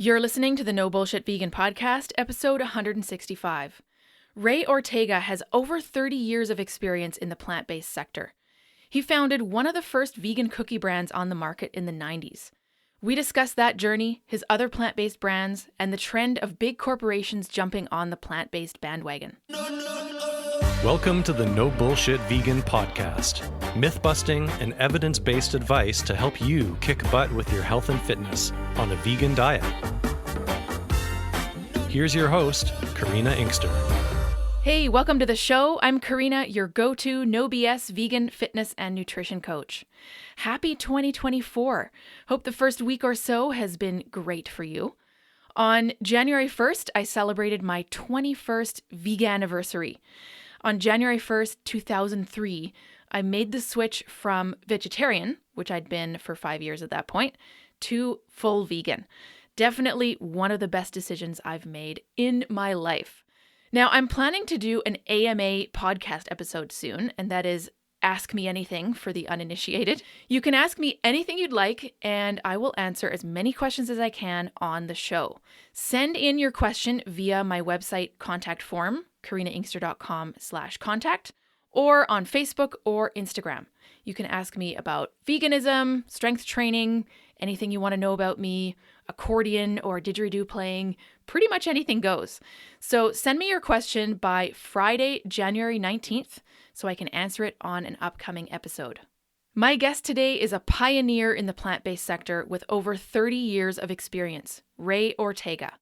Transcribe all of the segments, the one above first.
You're listening to the No Bullshit Vegan Podcast, episode 165. Rey Ortega has over 30 years of experience in the plant-based sector. He founded one of the first vegan cookie brands on the market in the 90s. We discuss that journey, his other plant-based brands, and the trend of big corporations jumping on the plant-based bandwagon. Welcome to the No Bullshit Vegan Podcast. Myth-busting and evidence-based advice to help you kick butt with your health and fitness on a vegan diet. Here's your host, Karina Inkster. Hey, welcome to the show. I'm Karina, your go-to no BS vegan fitness and nutrition coach. Happy 2024. Hope the first week or so has been great for you. On January 1st, I celebrated my 21st veganiversary. On January 1st, 2003, I made the switch from vegetarian, which I'd been for 5 years at that point, to full vegan. Definitely one of the best decisions I've made in my life. Now, I'm planning to do an AMA podcast episode soon, and that is Ask Me Anything for the uninitiated. You can ask me anything you'd like, and I will answer as many questions as I can on the show. Send in your question via my website contact form, karinainkster.com/contact, or on Facebook or Instagram. You can ask me about veganism, strength training, anything you want to know about me, accordion or didgeridoo playing, pretty much anything goes. So send me your question by Friday, January 19th, so I can answer it on an upcoming episode. My guest today is a pioneer in the plant-based sector with over 30 years of experience, Rey Ortega.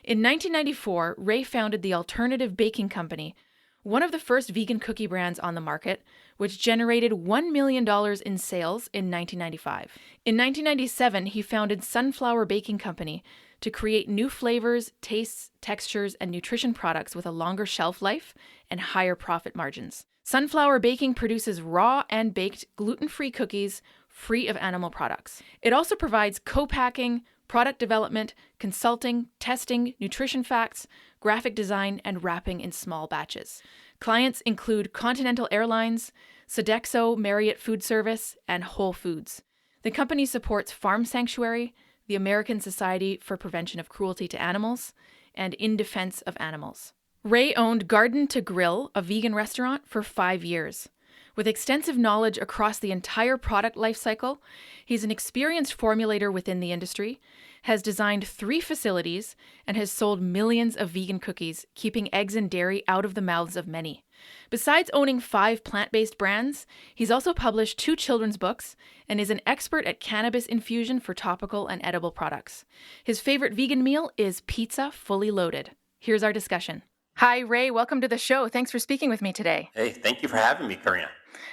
In 1994, Rey founded the alternative baking company, one of the first vegan cookie brands on the market, which generated $1 million in sales in 1995. In 1997, he founded Sunflower Baking Company to create new flavors, tastes, textures, and nutrition products with a longer shelf life and higher profit margins. Sunflower Baking produces raw and baked gluten-free cookies free of animal products. It also provides co-packing, product development, consulting, testing, nutrition facts, graphic design, and wrapping in small batches. Clients include Continental Airlines, Sodexo Marriott Food Service, and Whole Foods. The company supports Farm Sanctuary, the American Society for Prevention of Cruelty to Animals, and In Defense of Animals. Rey owned Garden to Grill, a vegan restaurant, for 5 years. With extensive knowledge across the entire product lifecycle, he's an experienced formulator within the industry, has designed 3 facilities, and has sold millions of vegan cookies, keeping eggs and dairy out of the mouths of many. Besides owning 5 plant-based brands, he's also published 2 children's books and is an expert at cannabis infusion for topical and edible products. His favorite vegan meal is pizza fully loaded. Here's our discussion. Hi, Rey. Welcome to the show. Thanks for speaking with me today. Hey, thank you for having me, Karina.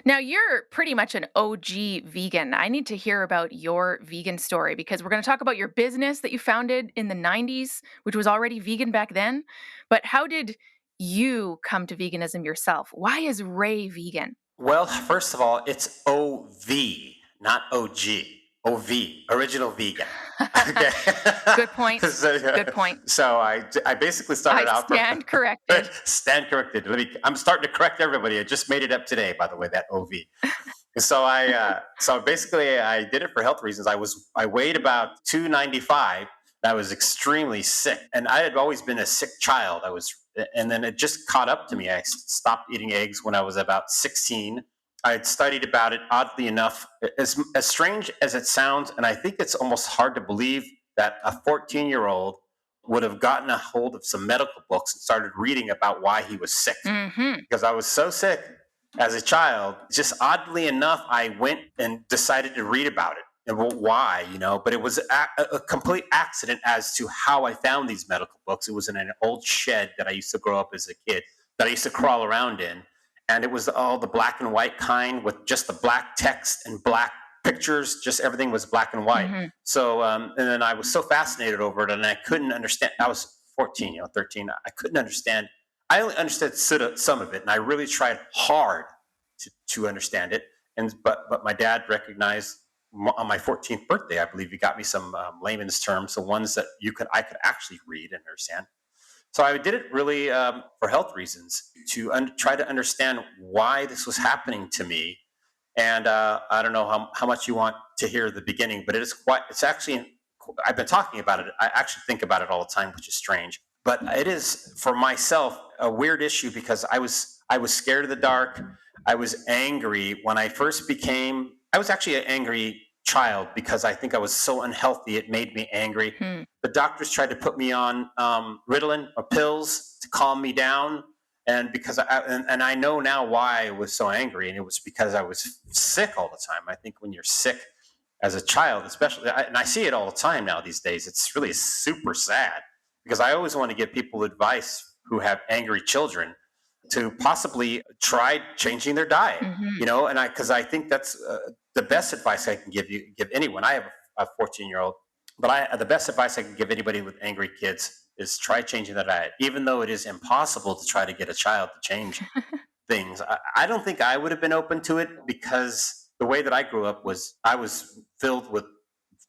Now, you're pretty much an OG vegan. I need to hear about your vegan story because we're going to talk about your business that you founded in the 90s, which was already vegan back then. But how did you come to veganism yourself? Why is Rey vegan? Well, first of all, it's OV, not OG. OV, original vegan. Okay. Good point. Good point. So I basically started out. Stand corrected. Stand corrected. I'm starting to correct everybody. I just made it up today, by the way, that OV. So basically I did it for health reasons. I weighed about 295. I was extremely sick, and I had always been a sick child. And then it just caught up to me. I stopped eating eggs when I was about 16. I had studied about it, oddly enough, as strange as it sounds, and I think it's almost hard to believe that a 14-year-old would have gotten a hold of some medical books and started reading about why he was sick. Mm-hmm. Because I was so sick as a child, just oddly enough, I went and decided to read about it and why, but it was a complete accident as to how I found these medical books. It was in an old shed that I used to grow up as a kid, that I used to crawl around in. And it was all the black and white kind with just the black text and black pictures. Just everything was black and white. Mm-hmm. So, and then I was so fascinated over it, and I couldn't understand. I was 14, 13. I couldn't understand. I only understood some of it, and I really tried hard to understand it. But my dad recognized on my 14th birthday, I believe he got me some layman's terms, the ones that I could actually read and understand. So I did it really for health reasons, to try to understand why this was happening to me. And I don't know how much you want to hear the beginning, but it's actually I've been talking about it. I actually think about it all the time, which is strange. But it is, for myself, a weird issue because I was scared of the dark. I was angry when I was actually an angry child because I think I was so unhealthy. It made me angry. The doctors tried to put me on Ritalin or pills to calm me down. And because I know now why I was so angry, and it was because I was sick all the time. I think when you're sick as a child, especially, and I see it all the time now these days, it's really super sad because I always want to give people advice who have angry children to possibly try changing their diet, and because I think that's the best advice I can give anyone. I have a 14-year-old, but the best advice I can give anybody with angry kids is try changing their diet, even though it is impossible to try to get a child to change things. I don't think I would have been open to it because the way that I grew up I was filled with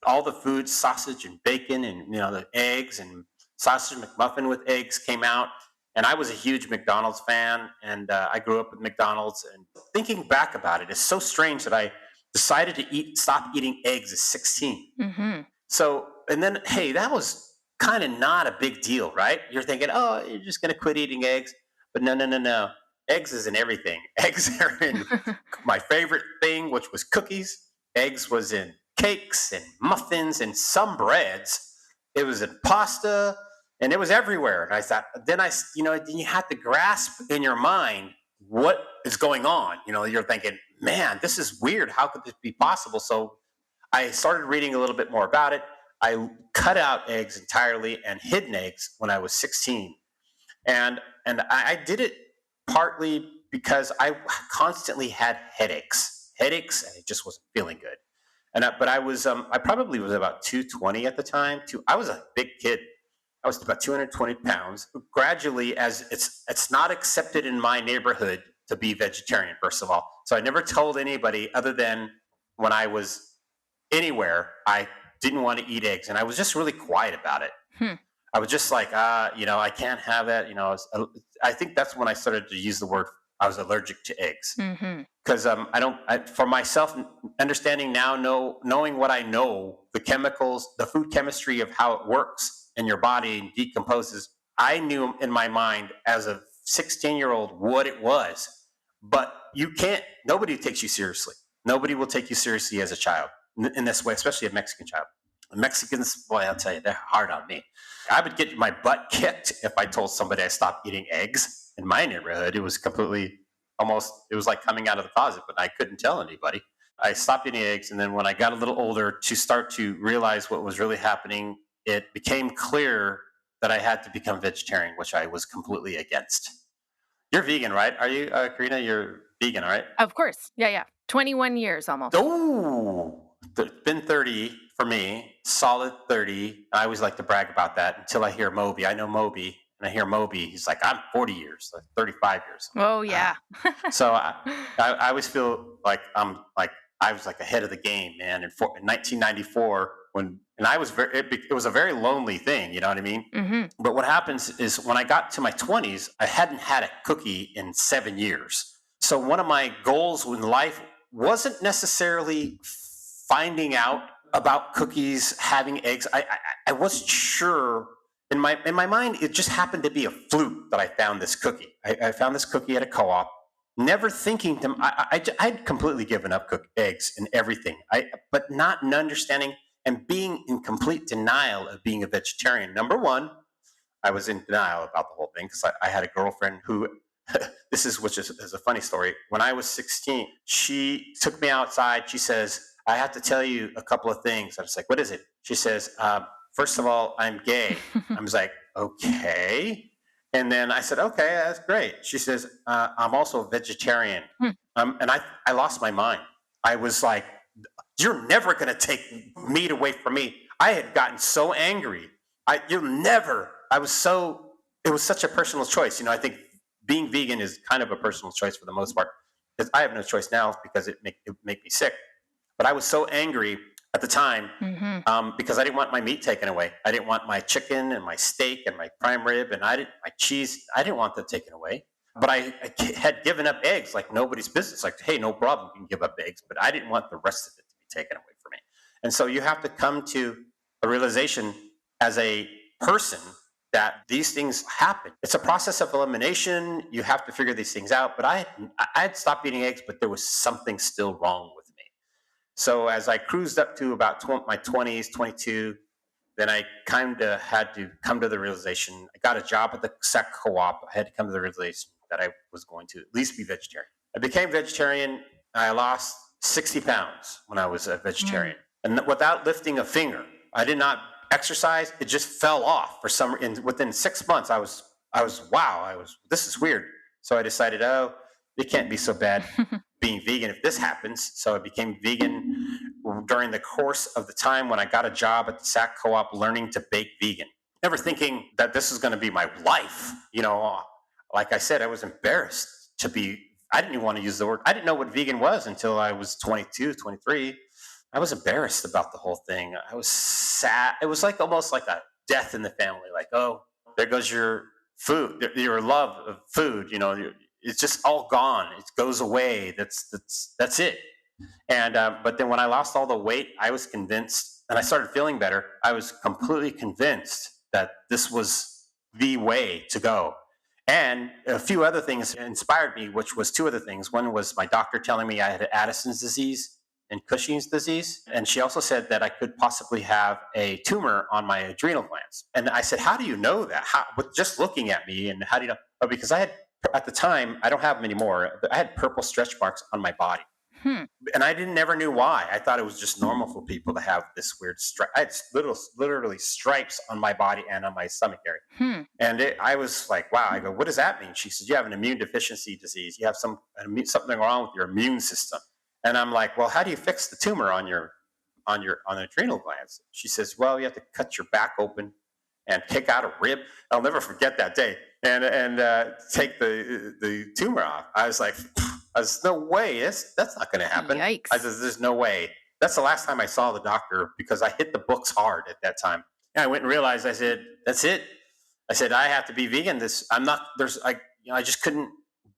all the food, sausage and bacon and, the eggs, and sausage McMuffin with eggs came out. And I was a huge McDonald's fan, and I grew up with McDonald's. And thinking back about it, it's so strange that I decided to stop eating eggs at 16. So, and then, hey, that was kind of not a big deal, right? You're thinking, oh, you're just going to quit eating eggs. But no. Eggs is in everything. Eggs are in my favorite thing, which was cookies. Eggs was in cakes and muffins and some breads. It was in pasta, and it was everywhere. And I thought, then you have to grasp in your mind what is going on. You're thinking, man, this is weird. How could this be possible? So I started reading a little bit more about it. I cut out eggs entirely and hidden eggs when I was 16. And I did it partly because I constantly had headaches, and it just wasn't feeling good. But I probably was about 220 at the time. I was a big kid. I was about 220 pounds. Gradually, as it's not accepted in my neighborhood to be vegetarian, first of all. So I never told anybody other than when I was anywhere, I didn't want to eat eggs. And I was just really quiet about it. I was just like, I can't have that. I think that's when I started to use the word, I was allergic to eggs. Because for myself, understanding now, knowing what I know, the chemicals, the food chemistry of how it works in your body and decomposes, I knew in my mind as a 16-year-old what it was. But nobody takes you seriously. Nobody will take you seriously as a child in this way, especially a Mexican child. The Mexicans, boy, I'll tell you, they're hard on me. I would get my butt kicked if I told somebody I stopped eating eggs. In my neighborhood, it was it was like coming out of the closet, but I couldn't tell anybody. I stopped eating eggs, and then when I got a little older to start to realize what was really happening, it became clear that I had to become vegetarian, which I was completely against. You're vegan, right? Are you, Karina? You're vegan, right? Of course. Yeah. 21 years almost. Oh, it's been 30 for me, solid 30. I always like to brag about that until I hear Moby. I know Moby, and I hear Moby. He's like, I'm 40 years, like 35 years. Oh, yeah. So I always feel like I was like ahead of the game, man. In 1994, it was a very lonely thing, you know what I mean? But what happens is when I got to my 20s, I hadn't had a cookie in 7 years. So one of my goals in life wasn't necessarily finding out about cookies, having eggs. I wasn't sure. In my mind, it just happened to be a fluke that I found this cookie. I found this cookie at a co-op, never thinking I'd completely given up eggs and everything. But not understanding and being in complete denial of being a vegetarian. Number one, I was in denial about the whole thing because I had a girlfriend who, which is a funny story. When I was 16, she took me outside. She says, I have to tell you a couple of things. I was like, what is it? She says, first of all, I'm gay. I was like, okay. And then I said, okay, that's great. She says, I'm also a vegetarian. And I lost my mind. I was like, you're never going to take meat away from me. I had gotten so angry. It was such a personal choice. I think being vegan is kind of a personal choice for the most part. Because I have no choice now because it make me sick. But I was so angry at the time because I didn't want my meat taken away. I didn't want my chicken and my steak and my prime rib and my cheese. I didn't want them taken away. But I had given up eggs like nobody's business. Like, hey, no problem, you can give up eggs. But I didn't want the rest of it to be taken away from me. And so you have to come to a realization as a person that these things happen. It's a process of elimination. You have to figure these things out. But I had stopped eating eggs, but there was something still wrong with me. So as I cruised up to about my 20s, 22, then I kind of had to come to the realization. I got a job at the SAC co-op. I had to come to the realization that I was going to at least be vegetarian. I became vegetarian. I lost 60 pounds when I was a vegetarian, and without lifting a finger. I did not exercise. It just fell off for some. Within 6 months, I was this is weird. So I decided, oh, it can't be so bad being vegan if this happens. So I became vegan during the course of the time when I got a job at the SAC co-op learning to bake vegan. Never thinking that this was going to be my life. Like I said, I was embarrassed to be, I didn't even want to use the word. I didn't know what vegan was until I was 22, 23. I was embarrassed about the whole thing. I was sad. It was like almost like a death in the family. Like, oh, there goes your food, your love of food. It's just all gone. It goes away. That's it. And but then when I lost all the weight, I was convinced, and I started feeling better. I was completely convinced that this was the way to go. And a few other things inspired me, which was two other things. One was my doctor telling me I had Addison's disease and Cushing's disease. And she also said that I could possibly have a tumor on my adrenal glands. And I said, how do you know that? With just looking at me, and how do you know? Oh, because I had, at the time, I don't have them anymore, but I had purple stretch marks on my body. And I never knew why. I thought it was just normal for people to have this weird stripe. I had literally stripes on my body and on my stomach area. And I was like, wow. I go, what does that mean? She says, you have an immune deficiency disease. You have something wrong with your immune system. And I'm like, well, how do you fix the tumor on the adrenal glands? She says, well, you have to cut your back open and pick out a rib. I'll never forget that day. And take the tumor off. I was like, there's no way. That's not going to happen. Yikes. I said, there's no way. That's the last time I saw the doctor, because I hit the books hard at that time. And I went and realized, I said, that's it. I said, I have to be vegan. I just couldn't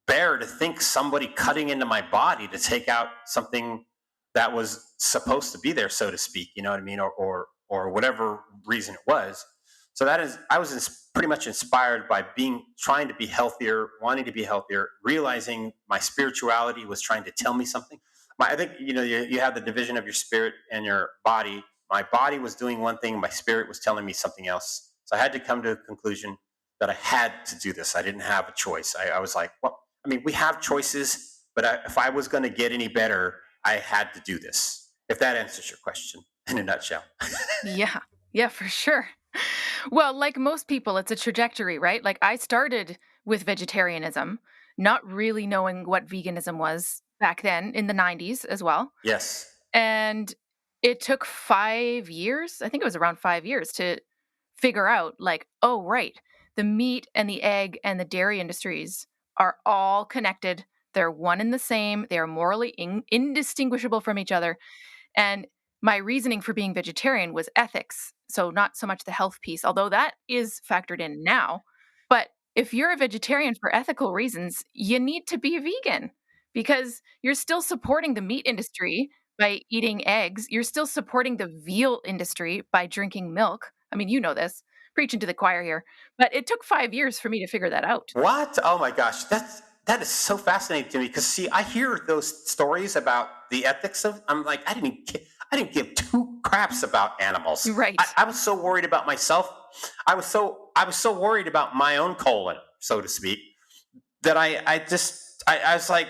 bear to think somebody cutting into my body to take out something that was supposed to be there, so to speak, you know what I mean? Or whatever reason it was. So I was pretty much inspired by trying to be healthier, wanting to be healthier, realizing my spirituality was trying to tell me something. I think, you have the division of your spirit and your body. My body was doing one thing. My spirit was telling me something else. So I had to come to a conclusion that I had to do this. I didn't have a choice. I was like, well, I mean, we have choices, but if I was going to get any better, I had to do this. If that answers your question in a nutshell. Yeah, for sure. Well, like most people, it's a trajectory, right? Like I started with vegetarianism, not really knowing what veganism was back then in the 90s as well. Yes. And it took 5 years, I think it was around 5 years, to figure out like, oh, right, the meat and the egg and the dairy industries are all connected. They're one and the same. They are morally indistinguishable from each other. And my reasoning for being vegetarian was ethics. So not so much the health piece, although that is factored in now. But if you're a vegetarian for ethical reasons, you need to be a vegan because you're still supporting the meat industry by eating eggs. You're still supporting the veal industry by drinking milk. I mean, you know this, preaching to the choir here. But it took 5 years for me to figure that out. What? Oh my gosh. That is so fascinating to me because, see, I hear those stories about the ethics of. I'm like, I didn't give two craps about animals. Right. I was so worried about myself. I was so worried about my own colon, so to speak, that I was like,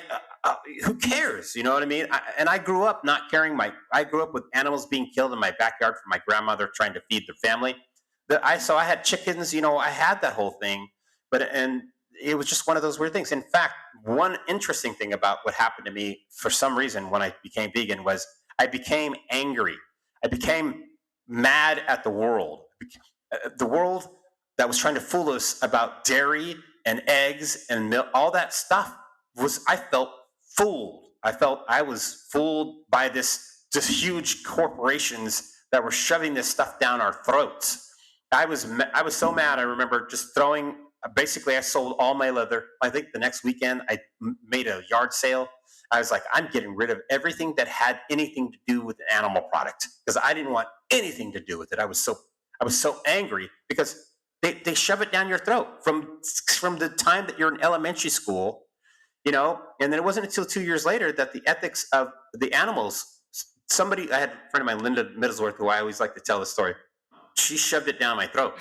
who cares? You know what I mean? I grew up not caring. I grew up with animals being killed in my backyard from my grandmother trying to feed their family. I had chickens. I had that whole thing, and it was just one of those weird things. In fact, one interesting thing about what happened to me for some reason when I became vegan was I became angry. I became mad at the world that was trying to fool us about dairy and eggs and milk. All that stuff I felt fooled. I felt I was fooled by this huge corporations that were shoving this stuff down our throats. I was so mad. I remember just basically I sold all my leather. I think the next weekend I made a yard sale. I was like, I'm getting rid of everything that had anything to do with an animal product because I didn't want anything to do with it. I was so angry because they shove it down your throat from the time that you're in elementary school, and then it wasn't until 2 years later that the ethics of the animals, I had a friend of mine, Linda Middlesworth, who I always like to tell the story. She shoved it down my throat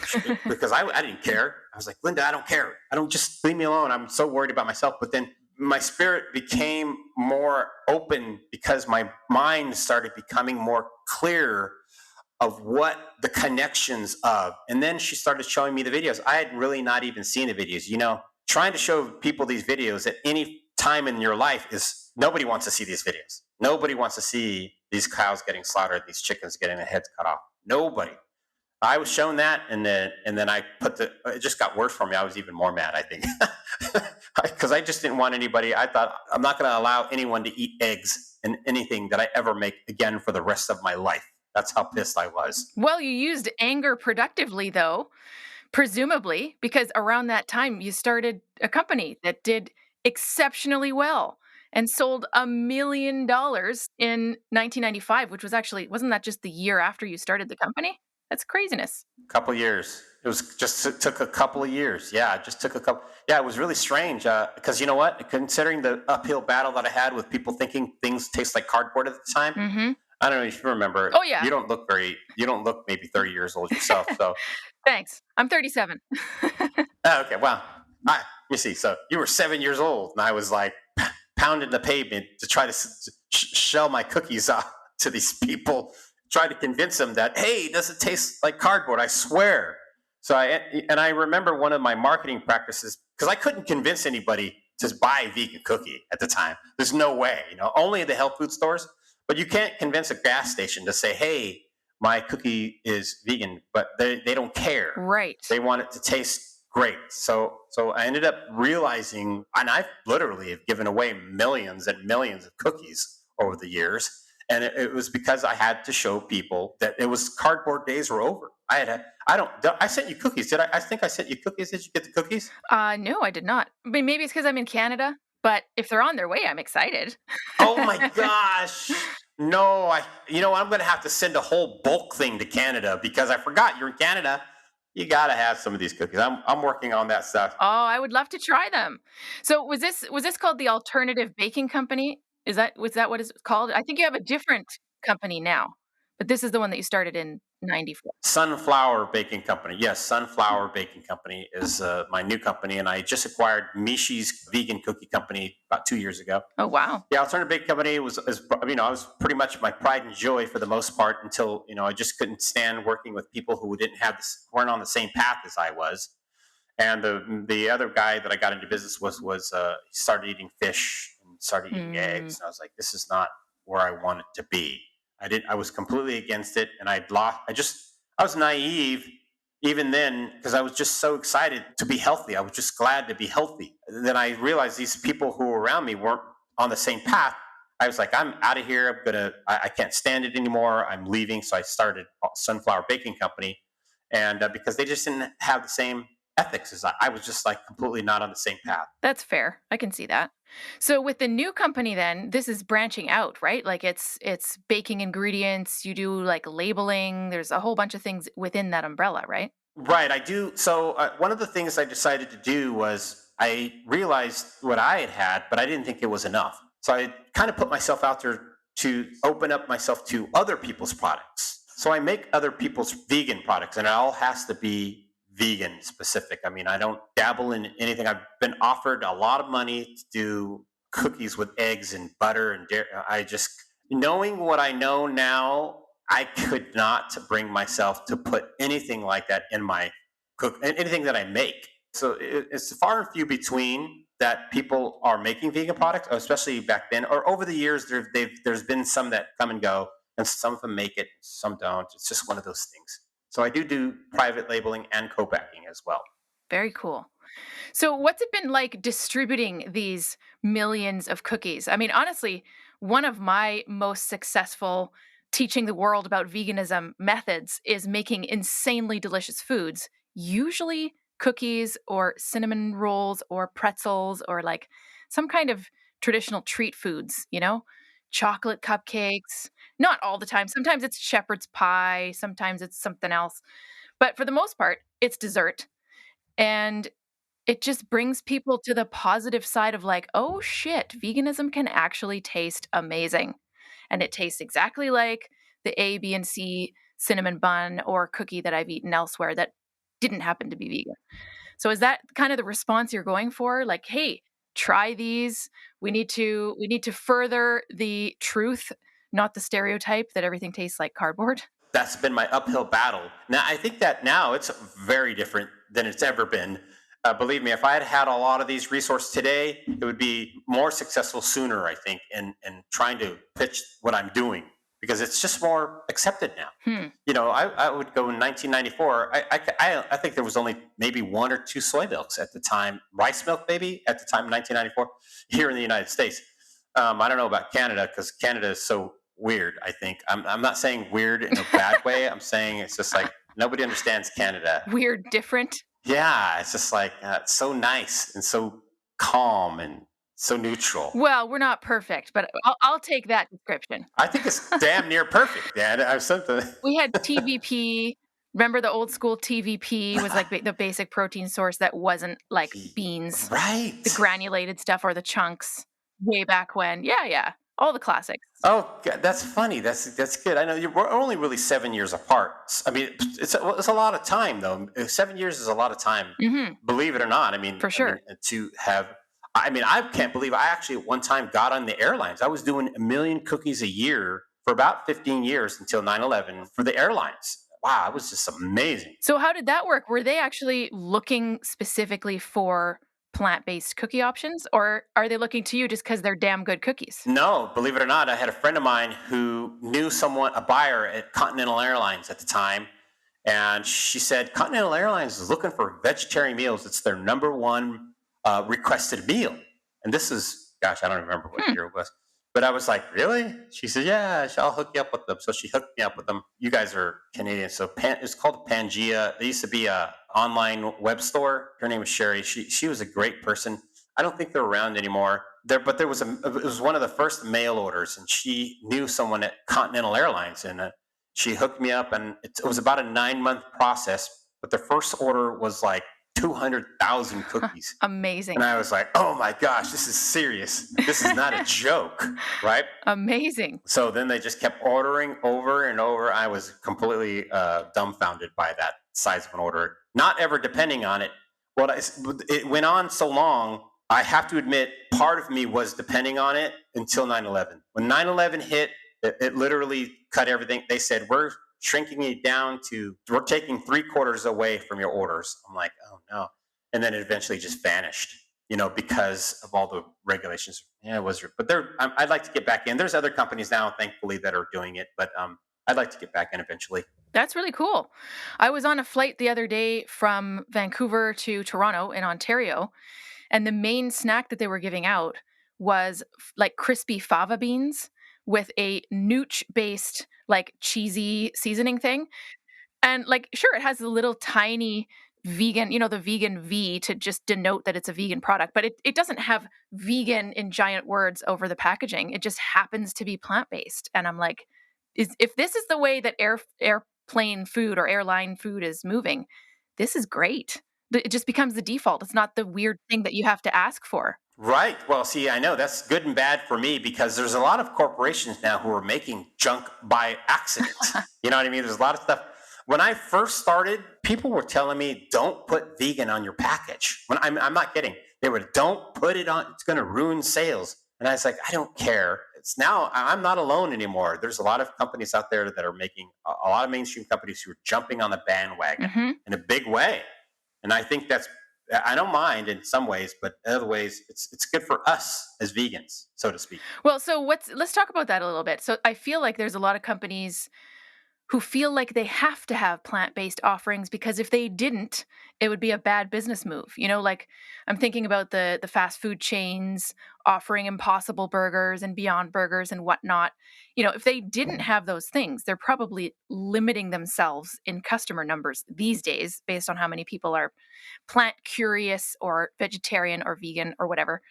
because I didn't care. I was like, Linda, I don't care. I don't, just leave me alone. I'm so worried about myself. But then my spirit became more open because my mind started becoming more clear of what the connections of. And then she started showing me the videos. I had really not even seen the videos. Trying to show people these videos at any time in your life is, nobody wants to see these videos. Nobody wants to see these cows getting slaughtered, these chickens getting their heads cut off. Nobody. I was shown that, and then it just got worse for me. I was even more mad, I think, because I just didn't want anybody. I thought, I'm not going to allow anyone to eat eggs in anything that I ever make again for the rest of my life. That's how pissed I was. Well, you used anger productively, though, presumably, because around that time you started a company that did exceptionally well and sold $1 million in 1995, which wasn't that just the year after you started the company? That's craziness. A couple of years. It took a couple of years. Yeah, it just took a couple. Yeah, it was really strange because you know what? Considering the uphill battle that I had with people thinking things taste like cardboard at the time. Mm-hmm. I don't know if you remember. Oh, yeah. You don't look maybe 30 years old yourself. So Thanks. I'm 37. Okay. Well, you see, so you were 7 years old and I was like pounding the pavement to try to shell my cookies off to these people, try to convince them that, hey, it doesn't taste like cardboard. I swear. So I remember one of my marketing practices, because I couldn't convince anybody to buy a vegan cookie at the time. There's no way, only the health food stores. But you can't convince a gas station to say, hey, my cookie is vegan, but they don't care. Right. They want it to taste great. So I ended up realizing, and I literally have given away millions and millions of cookies over the years. And it was because I had to show people that it was cardboard days were over. I sent you cookies. Did I? I think I sent you cookies. Did you get the cookies? No, I did not. I mean, maybe it's because I'm in Canada, but if they're on their way, I'm excited. Oh my gosh. No, I'm going to have to send a whole bulk thing to Canada because I forgot you're in Canada. You got to have some of these cookies. I'm working on that stuff. Oh, I would love to try them. So was this called the Alternative Baking Company? Was that what it's called? I think you have a different company now, but this is the one that you started in 94. Sunflower Baking Company. Yes, Sunflower Baking Company is my new company, and I just acquired Mishi's vegan cookie company about 2 years ago. Oh, wow. The Alternative Baking Company was was pretty much my pride and joy for the most part until, I just couldn't stand working with people who weren't on the same path as I was. And the other guy that I got into business was he started eating fish and started eating eggs. And I was like, this is not where I want it to be. I was completely against it. And I was naive even then because I was just so excited to be healthy. I was just glad to be healthy. And then I realized these people who were around me weren't on the same path. I was like, I'm out of here. I can't stand it anymore. I'm leaving. So I started Sunflower Baking Company. And because they just didn't have the same ethics as I was just like completely not on the same path. That's fair. I can see that. So with the new company then, this is branching out, right? Like it's baking ingredients, you do like labeling, there's a whole bunch of things within that umbrella, right? Right, I do. So one of the things I decided to do was I realized what I had, but I didn't think it was enough. So I kind of put myself out there to open up myself to other people's products. So I make other people's vegan products, and it all has to be vegan specific. I mean, I don't dabble in anything. I've been offered a lot of money to do cookies with eggs and butter and dairy. Knowing what I know now, I could not bring myself to put anything like that in my anything that I make. So it's far and few between that people are making vegan products, especially back then, or over the years, there's been some that come and go, and some of them make it, some don't. It's just one of those things. So I do private labeling and co-packing as well. Very cool. So what's it been like distributing these millions of cookies? I mean, honestly, one of my most successful teaching the world about veganism methods is making insanely delicious foods, usually cookies or cinnamon rolls or pretzels or like some kind of traditional treat foods, chocolate cupcakes. Not all the time. Sometimes it's shepherd's pie. Sometimes it's something else. But for the most part, it's dessert. And it just brings people to the positive side of like, oh shit, veganism can actually taste amazing. And it tastes exactly like the A, B, and C cinnamon bun or cookie that I've eaten elsewhere that didn't happen to be vegan. So is that kind of the response you're going for? Like, hey, try these. We need to further the truth, not the stereotype that everything tastes like cardboard. That's been my uphill battle. Now, I think that now it's very different than it's ever been. Believe me, if I had had a lot of these resources today, it would be more successful sooner, I think, in trying to pitch what I'm doing, because it's just more accepted now. I would go in 1994. I think there was only maybe one or two soy milks at the time, rice milk maybe at the time, 1994, here in the United States. I don't know about Canada, because Canada is so weird. I think I'm not saying weird in a bad way. I'm saying it's just like nobody understands Canada. Weird, different. Yeah, it's just like it's so nice and so calm and so neutral. Well, we're not perfect, but I'll take that description. I think it's damn near perfect. Yeah, I've something. We had TVP. Remember the old school TVP was like the basic protein source that wasn't like beans, right? The granulated stuff or the chunks way back when. Yeah. All the classics. Oh, that's funny. That's good. I know we're only really 7 years apart. I mean, it's a lot of time, though. 7 years is a lot of time. Mm-hmm. Believe it or not. I mean, for sure. I can't believe I actually at one time got on the airlines. I was doing 1 million cookies a year for about 15 years until 9/11 for the airlines. Wow, it was just amazing. So how did that work? Were they actually looking specifically for plant-based cookie options, or are they looking to you just because they're damn good cookies? No, believe it or not, I had a friend of mine who knew a buyer at Continental Airlines at the time, and she said Continental Airlines is looking for vegetarian meals. It's their number one requested meal. And this is, gosh, I don't remember what year it was. But I was like, really? She said, yeah, I'll hook you up with them. So she hooked me up with them. You guys are Canadian. So it's called Pangea. It used to be a online web store. Her name was Sherry. She was a great person. I don't think they're around anymore. But it was one of the first mail orders, and she knew someone at Continental Airlines, and she hooked me up, and it was about a 9-month process. But the first order was like 200,000 cookies. Amazing. And I was like, oh my gosh, this is serious. This is not a joke, right? Amazing. So then they just kept ordering over and over. I was completely dumbfounded by that size of an order, not ever depending on it. It went on so long, I have to admit, part of me was depending on it until 9/11. When 9/11 hit, it literally cut everything. They said, we're shrinking it down we're taking 3/4 away from your orders. I'm like, oh no. And then it eventually just vanished, because of all the regulations. Yeah, it was, but I'd like to get back in. There's other companies now, thankfully, that are doing it, but I'd like to get back in eventually. That's really cool. I was on a flight the other day from Vancouver to Toronto in Ontario, and the main snack that they were giving out was like crispy fava beans with a nooch-based, like cheesy seasoning thing. And like, sure, it has a little tiny vegan, the vegan V to just denote that it's a vegan product, but it doesn't have vegan in giant words over the packaging. It just happens to be plant-based. And I'm like, if this is the way that airplane food or airline food is moving, this is great. It just becomes the default. It's not the weird thing that you have to ask for. Right. Well, see, I know that's good and bad for me, because there's a lot of corporations now who are making junk by accident. You know what I mean? There's a lot of stuff. When I first started, people were telling me, don't put vegan on your package. I'm not kidding. They were, don't put it on. It's going to ruin sales. And I was like, I don't care. I'm not alone anymore. There's a lot of companies out there that are making, a lot of mainstream companies who are jumping on the bandwagon in a big way. And I think I don't mind in some ways, but in other ways, it's good for us as vegans, so to speak. Well, so let's talk about that a little bit. So I feel like there's a lot of companies who feel like they have to have plant-based offerings, because if they didn't, it would be a bad business move. Like I'm thinking about the fast food chains offering Impossible Burgers and Beyond Burgers and whatnot. If they didn't have those things, they're probably limiting themselves in customer numbers these days based on how many people are plant curious or vegetarian or vegan or whatever.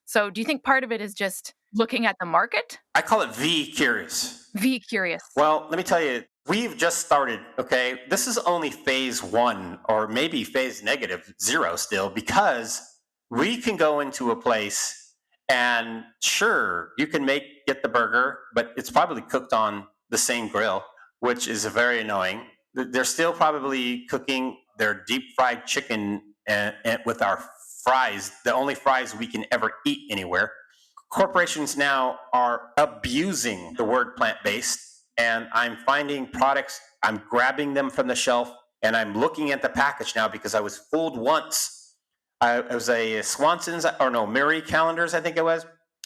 So do you think part of it is just Looking at the market? I call it V curious. V curious. Well, let me tell you, we've just started, okay? This is only phase 1 or maybe phase -0 still, because we can go into a place and sure, you can get the burger, but it's probably cooked on the same grill, which is very annoying. They're still probably cooking their deep fried chicken and with our fries, the only fries we can ever eat anywhere. Corporations now are abusing the word plant-based, and I'm finding products, I'm grabbing them from the shelf, and I'm looking at the package now because I was fooled once. It was a Swanson's, or no, Murray calendars, I think it was.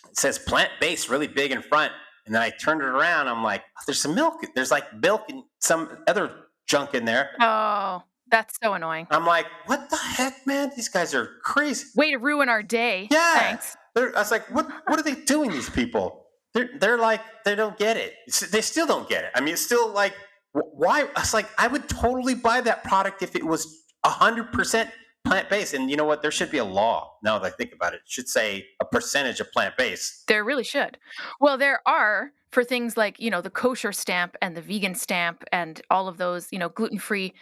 It says plant-based really big in front. And then I turned it around. I'm like, there's some milk. There's like milk and some other junk in there. Oh, that's so annoying. I'm like, what the heck, man? These guys are crazy. Way to ruin our day. Yeah. Thanks. I was like, what are they doing, these people? They're like, they don't get it. They still don't get it. I mean, it's still like, why? I was like, I would totally buy that product if it was 100% plant-based. And you know what? There should be a law, now that I think about it. It should say a percentage of plant-based. There really should. Well, there are for things like, the kosher stamp and the vegan stamp and all of those, gluten-free.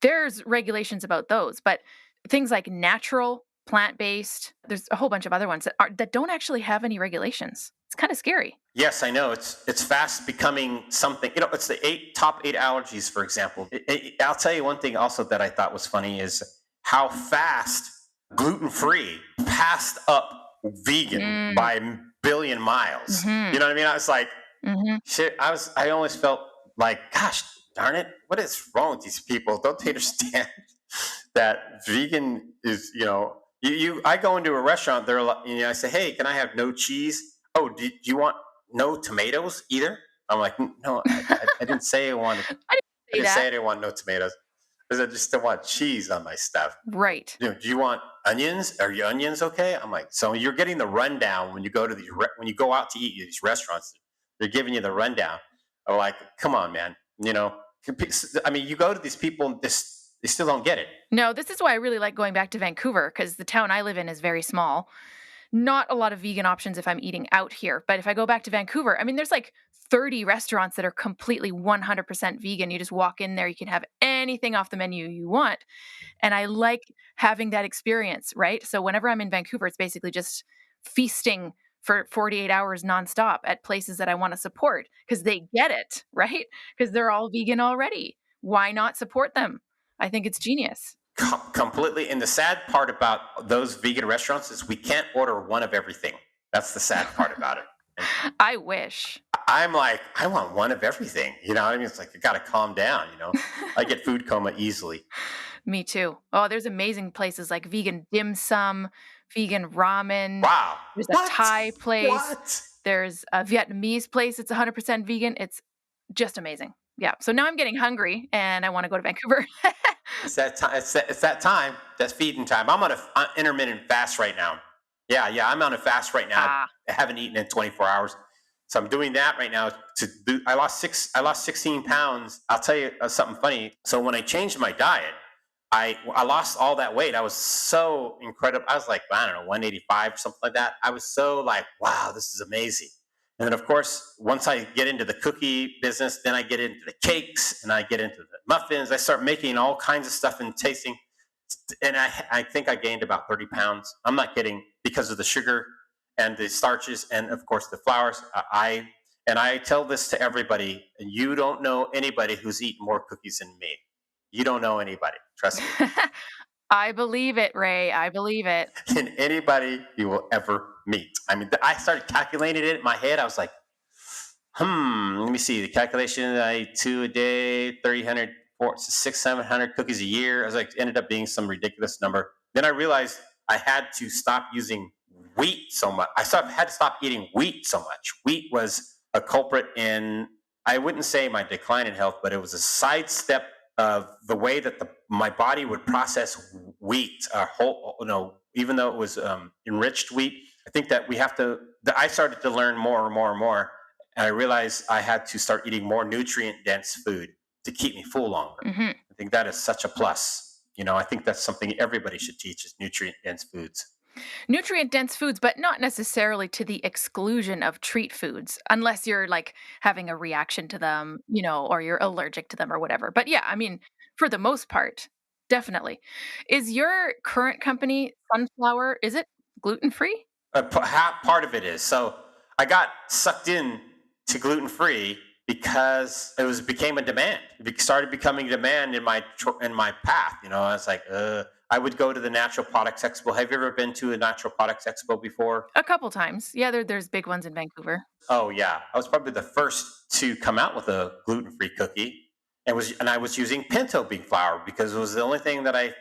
There's regulations about those. But things like natural, plant-based, there's a whole bunch of other ones that don't actually have any regulations. It's kind of scary. Yes, I know. It's fast becoming something. It's the top 8 allergies, for example. I'll tell you one thing also that I thought was funny is how fast gluten-free passed up vegan by a billion miles. Mm-hmm. You know what I mean? I was like, shit, I always felt like, gosh, darn it, what is wrong with these people? Don't they understand that vegan is, I go into a restaurant, they're like, I say, hey, can I have no cheese? Oh, do you want no tomatoes either? I'm like, no, I didn't say I wanted. I didn't say I didn't want no tomatoes. Because I just don't want cheese on my stuff. Right. Do you want onions? Are your onions okay? I'm like, so you're getting the rundown when you go to when you go out to eat at these restaurants. They're giving you the rundown. I'm like, come on, man. I mean, you go to these people and they still don't get it. No, this is why I really like going back to Vancouver, because the town I live in is very small. Not a lot of vegan options if I'm eating out here. But if I go back to Vancouver, I mean, there's like 30 restaurants that are completely 100% vegan. You just walk in there, you can have anything off the menu you want. And I like having that experience, right? So whenever I'm in Vancouver, it's basically just feasting for 48 hours nonstop at places that I want to support because they get it, right? Because they're all vegan already. Why not support them? I think it's genius. Completely. And the sad part about those vegan restaurants is we can't order one of everything. That's the sad part about it. And I wish. I'm like, I want one of everything. You know what I mean? It's like, I got to calm down, I get food coma easily. Me too. Oh, there's amazing places like vegan dim sum, vegan ramen. Wow. There's a Thai place. What? There's a Vietnamese place. It's 100% vegan. It's just amazing. Yeah. So now I'm getting hungry and I want to go to Vancouver. It's that time. It's that time. That's feeding time. I'm on an intermittent fast right now. Yeah. I'm on a fast right now. I haven't eaten in 24 hours. So I'm doing that right now I lost 16 pounds. I'll tell you something funny. So when I changed my diet, I lost all that weight. I was so incredible. I was like, I don't know, 185 or something like that. I was so like, wow, this is amazing. And then, of course, once I get into the cookie business, then I get into the cakes and I get into the muffins. I start making all kinds of stuff and tasting. And I think I gained about 30 pounds. I'm not kidding, because of the sugar and the starches and, of course, the flours. I tell this to everybody, you don't know anybody who's eaten more cookies than me. You don't know anybody. Trust me. I believe it, Ray. I believe it. Than anybody you will ever meet. I mean, I started calculating it in my head. I was like, let me see. The calculation, I eat 2 a day, 300, 600, 700 cookies a year. I was like, ended up being some ridiculous number. Then I realized I had to stop using wheat so much. Had to stop eating wheat so much. Wheat was a culprit in, I wouldn't say my decline in health, but it was a sidestep of the way that my body would process wheat, even though it was enriched wheat. I think that I started to learn more and more and more, and I realized I had to start eating more nutrient-dense food to keep me full longer. Mm-hmm. I think that is such a plus. I think that's something everybody should teach, is nutrient-dense foods. Nutrient-dense foods, but not necessarily to the exclusion of treat foods, unless you're, like, having a reaction to them, or you're allergic to them or whatever. But yeah, I mean, for the most part, definitely. Is your current company, Sunflower, is it gluten-free? Half part of it is. So I got sucked in to gluten free because became a demand. It started becoming a demand in my path. I was like, I would go to the Natural Products Expo. Have you ever been to a Natural Products Expo before? A couple times. Yeah, there's big ones in Vancouver. Oh yeah, I was probably the first to come out with a gluten free cookie, and I was using pinto bean flour because it was the only thing that I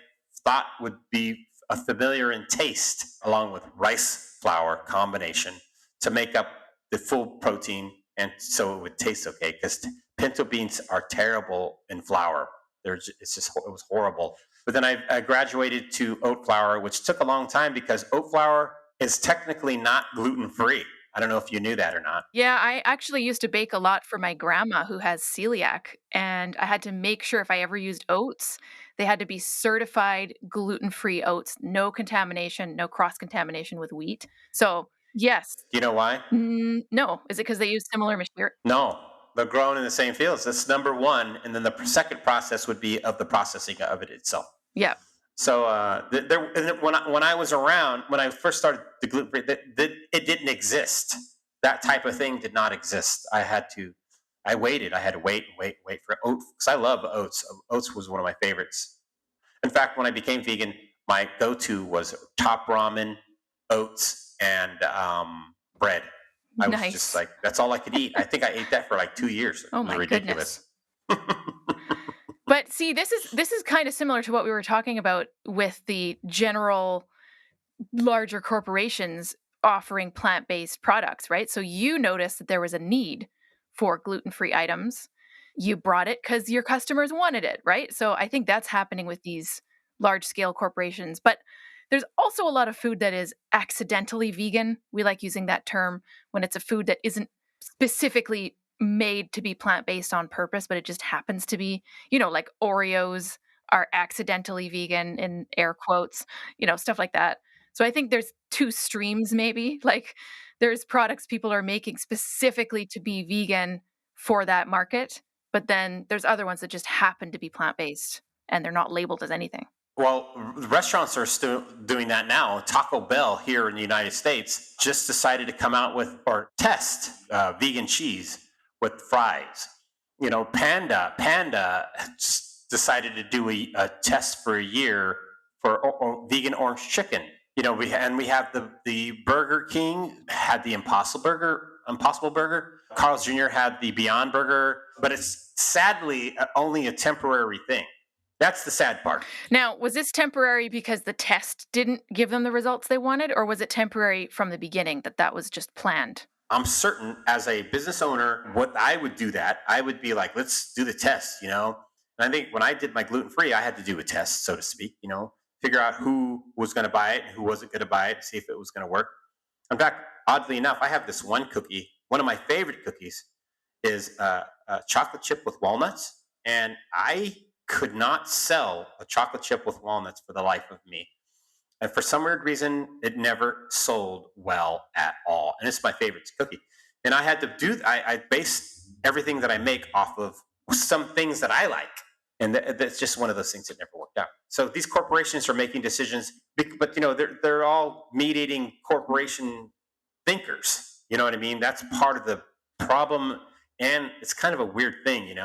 thought would be a familiar in taste, along with rice flour combination to make up the full protein, and so it would taste okay. Because pinto beans are terrible in flour. It was horrible. But then I graduated to oat flour, which took a long time because oat flour is technically not gluten free. I don't know if you knew that or not. Yeah, I actually used to bake a lot for my grandma who has celiac, and I had to make sure if I ever used oats, they had to be certified gluten-free oats, no contamination, no cross-contamination with wheat. So, yes. Do you know why? No. Is it because they use similar material? No, they're grown in the same fields. That's number one. And then the second process would be of the processing of it itself. Yeah. So when I was around, when I first started the gluten free, it didn't exist. That type of thing did not exist. I waited. I had to wait for oats because I love oats. Oats was one of my favorites. In fact, when I became vegan, my go-to was top ramen, oats, and bread. I was just like, that's all I could eat. I think I ate that for like 2 years. Oh my ridiculous. Goodness. But see, this is kind of similar to what we were talking about with the general larger corporations offering plant-based products, right? So you noticed that there was a need for gluten-free items. You brought it because your customers wanted it, right? So I think that's happening with these large-scale corporations. But there's also a lot of food that is accidentally vegan. We like using that term when it's a food that isn't specifically made to be plant-based on purpose, but it just happens to be, like Oreos are accidentally vegan in air quotes, stuff like that. So I think there's two streams maybe. Like there's products people are making specifically to be vegan for that market, but then there's other ones that just happen to be plant-based and they're not labeled as anything. Well, restaurants are still doing that now. Taco Bell here in the United States just decided to come out with or test vegan cheese with fries. Panda just decided to do a test for a year for vegan orange chicken. We have the Burger King had the Impossible Burger. Carl's Jr. had the Beyond Burger, but it's sadly only a temporary thing. That's the sad part. Now, was this temporary because the test didn't give them the results they wanted, or was it temporary from the beginning that was just planned? I'm certain as a business owner, what I would do that, I would be like, let's do the test, And I think when I did my gluten-free, I had to do a test, so to speak, figure out who was going to buy it and who wasn't going to buy it, see if it was going to work. In fact, oddly enough, I have this one cookie. One of my favorite cookies is a chocolate chip with walnuts, and I could not sell a chocolate chip with walnuts for the life of me. And for some weird reason, it never sold well at all. And it's my favorite cookie. And I had to I base everything that I make off of some things that I like. And that's just one of those things that never worked out. So these corporations are making decisions, but they're all meat-eating corporation thinkers. You know what I mean? That's part of the problem. And it's kind of a weird thing,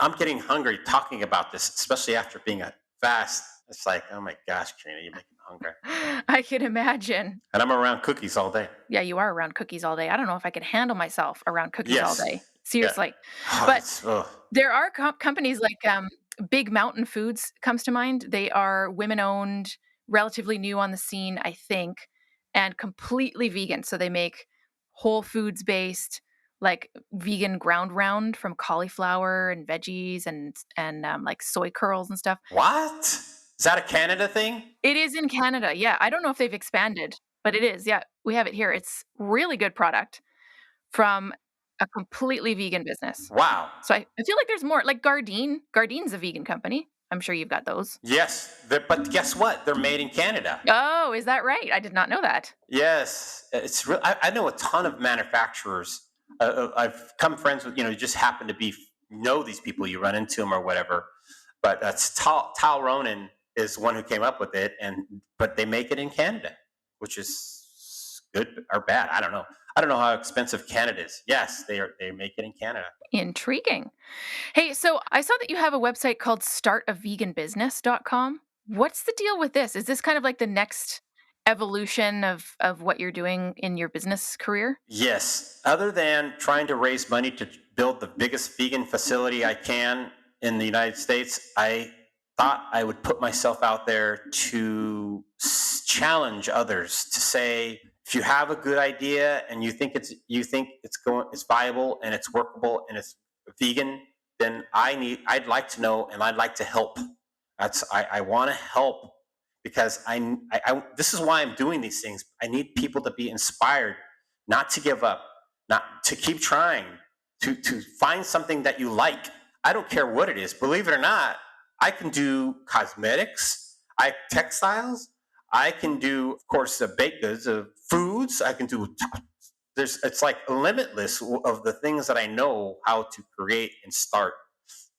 I'm getting hungry talking about this, especially after being a fast. It's like, oh my gosh, Karina, you're making me hungry. I can imagine. And I'm around cookies all day. Yeah, you are around cookies all day. I don't know if I could handle myself around cookies all day. Seriously. Yeah. But there are companies like Big Mountain Foods comes to mind. They are women-owned, relatively new on the scene, I think, and completely vegan. So they make whole foods-based, like vegan ground round from cauliflower and veggies and like soy curls and stuff. What? Is that a Canada thing? It is in Canada. Yeah. I don't know if they've expanded, but it is. Yeah. We have it here. It's really good product from a completely vegan business. Wow. So I feel like there's more, like Gardein. Gardeин's a vegan company. I'm sure you've got those. Yes, but guess what? They're made in Canada. Oh, is that right? I did not know that. Yes, it's real. I know a ton of manufacturers. I've come friends with, you just happen to know these people, you run into them or whatever. But that's Tal Ronan is one who came up with it, but they make it in Canada, which is good or bad. I don't know. I don't know how expensive Canada is. Yes, they make it in Canada. Intriguing. Hey, so I saw that you have a website called startaveganbusiness.com. What's the deal with this? Is this kind of like the next evolution of what you're doing in your business career? Yes. Other than trying to raise money to build the biggest vegan facility I can in the United States, I thought I would put myself out there to challenge others to say, if you have a good idea and you think it's viable and it's workable and it's vegan, then I'd like to know and I'd like to help. I want to help because I this is why I'm doing these things. I need people to be inspired, not to give up, not to keep trying, to find something that you like. I don't care what it is. Believe it or not, I can do cosmetics, textiles. I can do, of course, the baked goods, foods. I can do. It's like limitless of the things that I know how to create and start.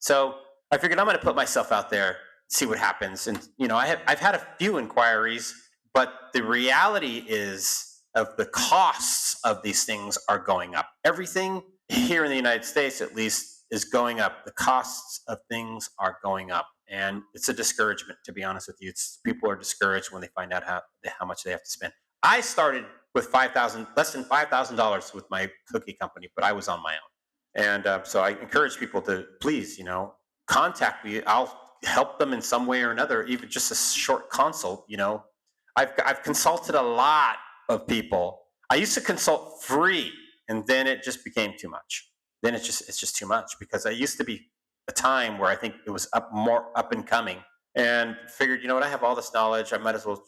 So I figured I'm going to put myself out there, see what happens. And I've had a few inquiries, but the reality is of the costs of these things are going up. Everything here in the United States, at least, is going up. The costs of things are going up. And it's a discouragement, to be honest with you. People are discouraged when they find out how much they have to spend. I started with less than $5,000 with my cookie company, but I was on my own. And so I encourage people to please, contact me. I'll help them in some way or another, even just a short consult. I've consulted a lot of people. I used to consult free, and then it just became too much. Then it's just too much, because I used to be a time where I think it was more up and coming, and figured, I have all this knowledge. I might as well.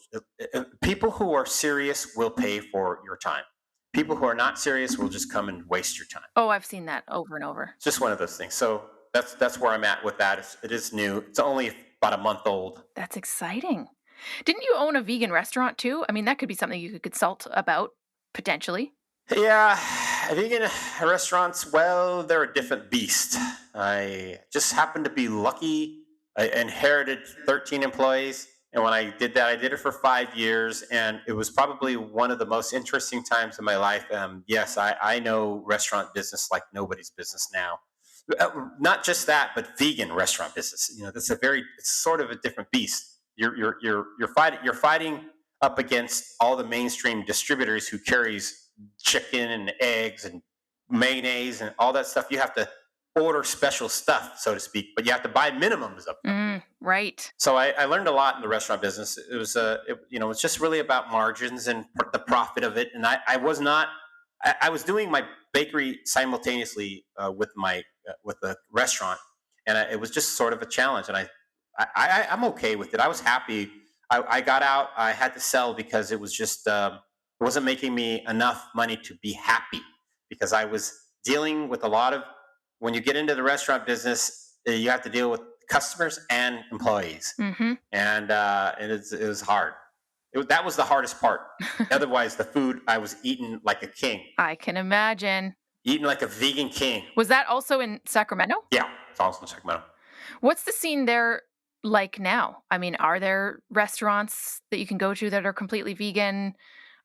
People who are serious will pay for your time. People who are not serious will just come and waste your time. Oh, I've seen that over and over. It's just one of those things. So that's where I'm at with that. It is new. It's only about a month old. That's exciting. Didn't you own a vegan restaurant too? I mean, that could be something you could consult about potentially. Yeah, vegan restaurants, well, they're a different beast. I just happened to be lucky. I inherited 13 employees. And when I did that, I did it for 5 years. And it was probably one of the most interesting times in my life. Yes, I know restaurant business like nobody's business now. Not just that, but vegan restaurant business. It's sort of a different beast. You're fighting up against all the mainstream distributors who carries chicken and eggs and mayonnaise and all that stuff. You have to order special stuff, so to speak, but you have to buy minimums of them. Right. So I learned a lot in the restaurant business. It was, it's just really about margins and the profit of it. And I was doing my bakery simultaneously with the restaurant, and it was just sort of a challenge. And I'm okay with it. I was happy. I got out. I had to sell because it was just wasn't making me enough money to be happy, because I was dealing with a lot of, when you get into the restaurant business, you have to deal with customers and employees. Mm-hmm. And it was hard. That was the hardest part. Otherwise, the food, I was eating like a king. I can imagine. Eating like a vegan king. Was that also in Sacramento? Yeah, it's also in Sacramento. What's the scene there like now? I mean, are there restaurants that you can go to that are completely vegan?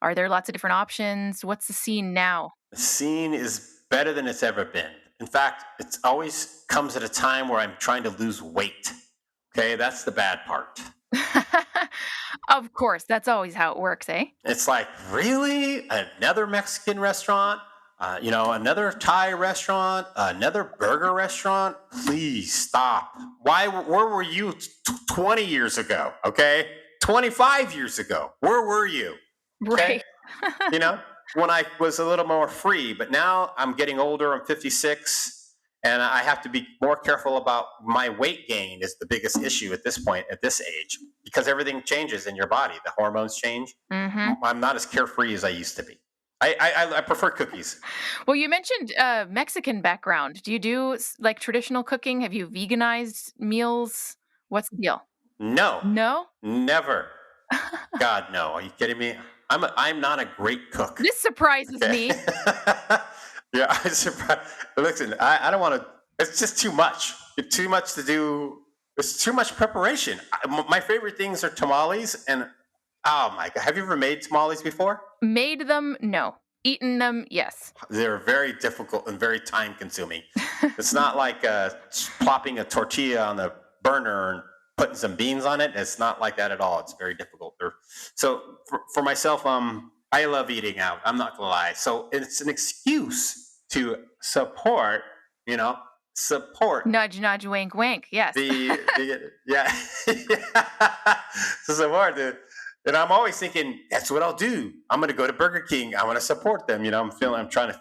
Are there lots of different options? What's the scene now? The scene is better than it's ever been. In fact, it always comes at a time where I'm trying to lose weight. Okay, that's the bad part. Of course, that's always how it works, eh? It's like, really? Another Mexican restaurant? Another Thai restaurant? Another burger restaurant? Please stop. Where were you 20 years ago? Okay? 25 years ago. Where were you? Okay? Right. When I was a little more free, but now I'm getting older. I'm 56, and I have to be more careful about my weight gain is the biggest issue at this point, at this age, because everything changes in your body. The hormones change. Mm-hmm. I'm not as carefree as I used to be. I prefer cookies. Well, you mentioned Mexican background. Do you do like traditional cooking? Have you veganized meals? What's the deal? No, No? never. God, no. Are you kidding me? I'm not a great cook. This surprises me. Yeah, I'm surprised. Listen, I don't want to. It's just too much. It's too much to do. It's too much preparation. My favorite things are tamales, and oh my God, have you ever made tamales before? Made them? No. Eaten them? Yes. They're very difficult and very time consuming. It's not like plopping a tortilla on the burner and putting some beans on it. It's not like that at all. It's very difficult. So for myself, I love eating out. I'm not gonna lie. So it's an excuse to support, support Nudge, nudge, wink, wink. Yes. yeah. To support the. And I'm always thinking, that's what I'll do. I'm going to go to Burger King. I want to support them. I'm trying to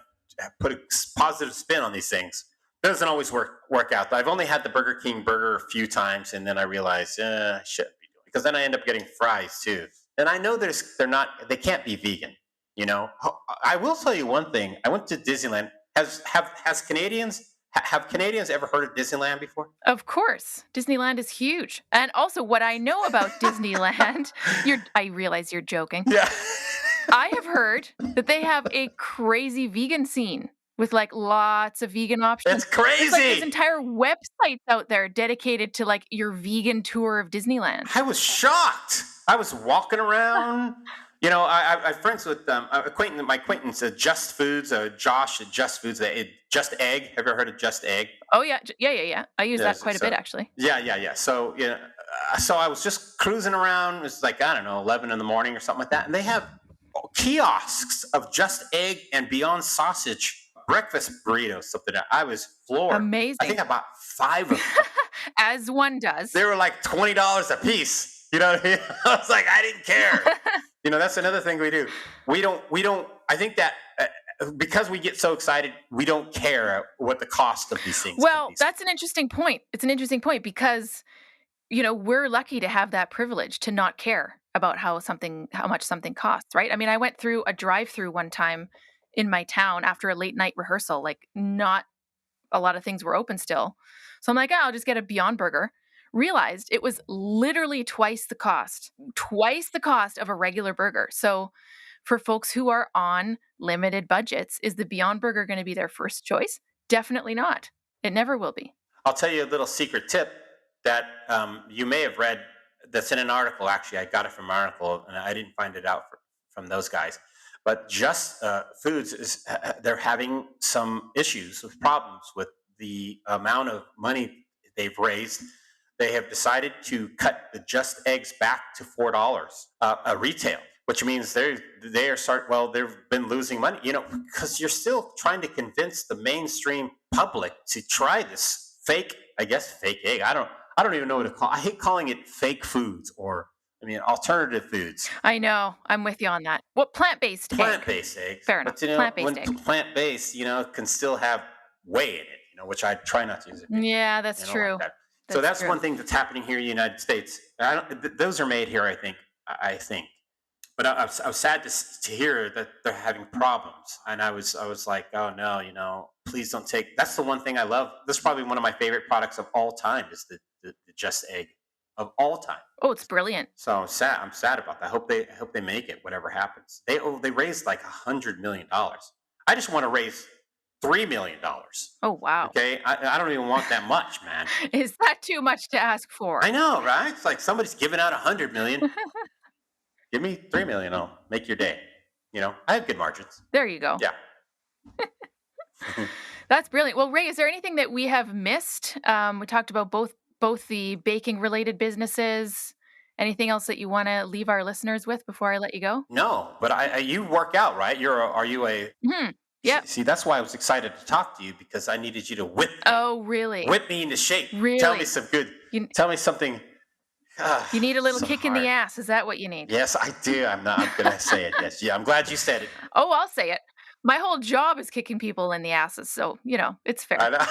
put a positive spin on these things. It doesn't always work out. I've only had the Burger King burger a few times, and then I realized I shouldn't be doing it, because then I end up getting fries too. And I know they can't be vegan. I will tell you one thing. I went to Disneyland. Have Canadians ever heard of Disneyland before? Of course. Disneyland is huge. And also what I know about Disneyland, I realize you're joking. Yeah. I have heard that they have a crazy vegan scene with lots of vegan options. It's crazy. There's entire websites out there dedicated to your vegan tour of Disneyland. I was shocked. I was walking around. I'm friends with my acquaintance at Just Foods, Josh at Just Foods, Just Egg. Have you ever heard of Just Egg? Oh, yeah. Yeah. I use that quite a bit, actually. Yeah. So, so I was just cruising around. It was 11 in the morning or something like that. And they have kiosks of Just Egg and Beyond Sausage breakfast burritos, something like that. I was floored. Amazing. I think I bought 5 of them. As one does. They were like $20 a piece. You know what I mean? I was like, I didn't care. That's another thing we do. We don't, I think that because we get so excited, we don't care what the cost of these things Well, that's an interesting point. It's an interesting point because, we're lucky to have that privilege to not care about how much something costs, right? I mean, I went through a drive-through one time in my town after a late night rehearsal, not a lot of things were open still. So I'm like, I'll just get a Beyond Burger. Realized it was literally twice the cost of a regular burger. So for folks who are on limited budgets, is the Beyond Burger going to be their first choice? Definitely not. It never will be. I'll tell you a little secret tip that you may have read that's in an article. Actually, I got it from an article, and I didn't find it out from those guys. But Just Foods, they're having some problems with the amount of money they've raised. They have decided to cut the Just Eggs back to $4 a retail, which means they've been losing money, because you're still trying to convince the mainstream public to try this fake egg. I don't even know what to call it. I hate calling it fake foods alternative foods. I know. I'm with you on that. What plant-based egg? Plant-based egg. Fair enough. But, plant-based egg. Plant-based, can still have whey in it, which I try not to use it. Yeah, that's true. Like that. So that's one thing that's happening here in the United States. Those are made here, I think. But I was sad to hear that they're having problems, and I was like, oh no, please don't take. That's the one thing I love. This is probably one of my favorite products of all time. Is the Just Egg of all time. Oh, it's brilliant. So I'm sad about that. I hope they make it. Whatever happens, they raised $100 million. I just want to raise $3 million. Oh, wow. Okay. I don't even want that much, man. Is that too much to ask for? I know, right? It's like somebody's giving out $100 million. Give me $3 million. I'll make your day. I have good margins. There you go. Yeah. That's brilliant. Well, Ray, is there anything that we have missed? We talked about both the baking related businesses. Anything else that you want to leave our listeners with before I let you go? No, but you work out, right? Are you a... Mm-hmm. Yeah. See, that's why I was excited to talk to you, because I needed you to whip me. Oh, really? Whip me into shape. Really? Tell me some good. Tell me something. You need a little kick in the ass. Is that what you need? Yes, I do. I'm going to say it. Yes. Yeah, I'm glad you said it. Oh, I'll say it. My whole job is kicking people in the asses. So, it's fair. I know.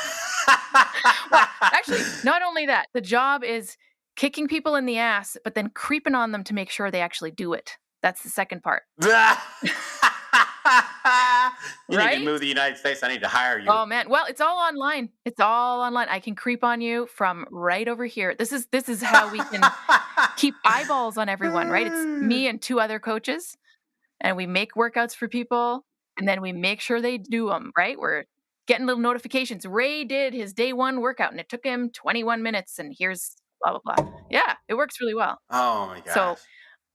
Well, actually, not only that, the job is kicking people in the ass, but then creeping on them to make sure they actually do it. That's the second part. You Right? need to move to the United States. I need to hire you. Oh man. Well, it's all online. It's all online. I can creep on you from right over here. This is how we can keep eyeballs on everyone, right? It's me and 2 other coaches, and we make workouts for people, and then we make sure they do them, right? We're getting little notifications. Ray did his day 1 workout and it took him 21 minutes and here's blah blah blah. Yeah, it works really well. Oh my gosh. So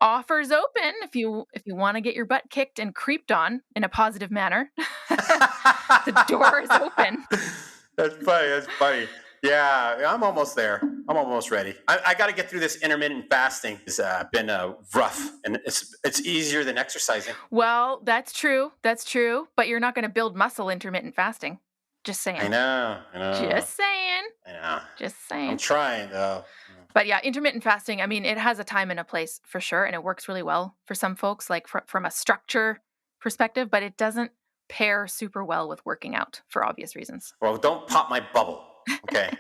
offers open if you want to get your butt kicked and creeped on in a positive manner. The door is open. That's funny. That's funny. Yeah, I'm almost there. I'm almost ready. I got to get through this intermittent fasting. It's been rough, and it's easier than exercising. Well, that's true. That's true. But you're not going to build muscle intermittent fasting. Just saying. I know. Just saying. I know. Just saying. I'm trying, though. But yeah, intermittent fasting, I mean, it has a time and a place for sure, and it works really well for some folks, like from a structure perspective, but it doesn't pair super well with working out for obvious reasons. Well, don't pop my bubble, okay?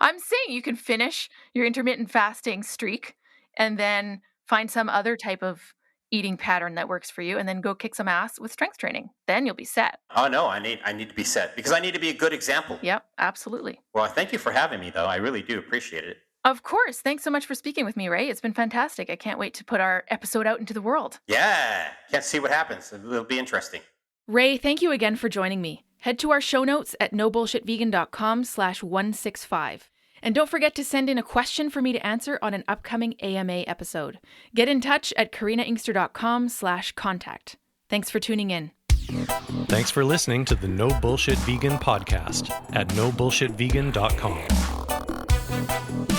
I'm saying you can finish your intermittent fasting streak and then find some other type of eating pattern that works for you and then go kick some ass with strength training. Then you'll be set. Oh, no, I need to be set because I need to be a good example. Yep, absolutely. Well, thank you for having me, though. I really do appreciate it. Of course. Thanks so much for speaking with me, Ray. It's been fantastic. I can't wait to put our episode out into the world. Yeah, can't see what happens. It'll be interesting. Ray, thank you again for joining me. Head to our show notes at nobullshitvegan.com/165. And don't forget to send in a question for me to answer on an upcoming AMA episode. Get in touch at karinainkster.com/contact. Thanks for tuning in. Thanks for listening to the No Bullshit Vegan podcast at nobullshitvegan.com.